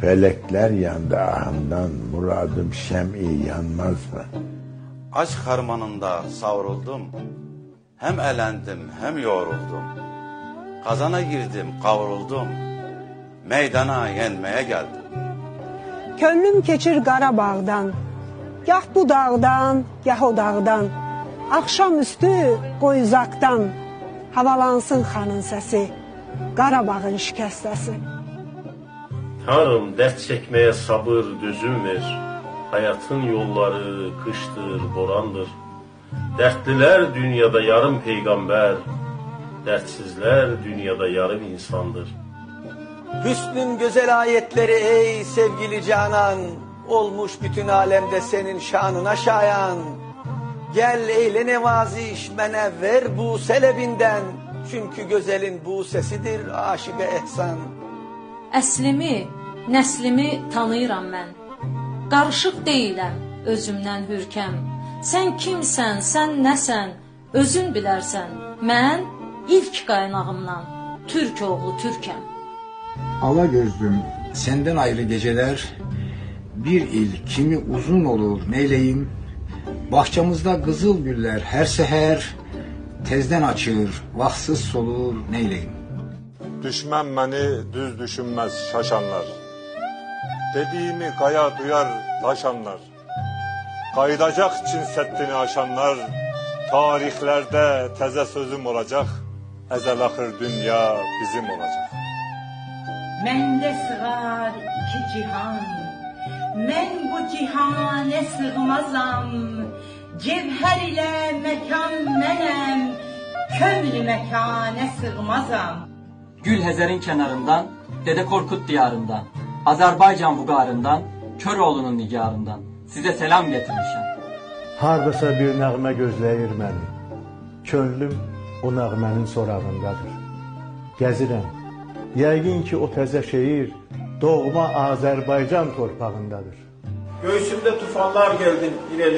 Felekler yandı ahımdan, muradım şem'i yanmaz mı? Aşk harmanında savruldum, hem elendim hem yoruldum. Kazana girdim, kavruldum, meydana yenmeye geldim. Könlüm keçir Qarabağdan, gah bu dağdan, gah o dağdan. Akşamüstü qoyuzaqdan, havalansın xanın səsi, Qarabağın şikəstəsi. Tanrım, dert çekmeye sabır, dözüm ver. Hayatın yolları kıştır, borandır. Dertliler dünyada yarım peygamber, dertsizler dünyada yarım insandır. Hüsnün güzel ayetleri ey sevgili canan, olmuş bütün alemde senin şanına şayan. Gel eyle nevaziş mene ver bu selebinden, çünkü güzelin bu sesidir aşık-ı ehsan. Əslimi, nəslimi tanıyıram mən. Qarışıq deyiləm, özümdən hürkəm. Sən kimsən, sən nəsən, özün bilərsən. Mən ilk qaynağımdan Türk oğlu Türkəm. Ala gözlüm, senden ayrı geceler, bir il kimi uzun olur neyleyim? Bahçamızda kızıl güller her seher, tezden açır, vaxtsız solur neyleyim? Düşmən məni düz düşünmez şaşanlar. Dediğimi kaya duyar taşanlar. Qaydacaq Çin səddini aşanlar. Tarihlerde təzə sözüm olacak. Əzəl axır dünya bizim olacak. Məndə sığar iki cihan, mən bu cihane sığmazam. Cevher ile mekan mənəm, kömlü mekane sığmazam. Gül Hezer'in kenarından, Dede Korkut diyarından, Azerbaycan bugarından, Köroğlu'nun nigarından size selam getirmişim. Hardasa bir nəğmə gözləyir məni. Könlüm o nəğmənin sorağındadır. Gəzirəm. Yəqin ki o təzə şehir doğma Azerbaycan torpağındadır. Göğsümde tufanlar geldi.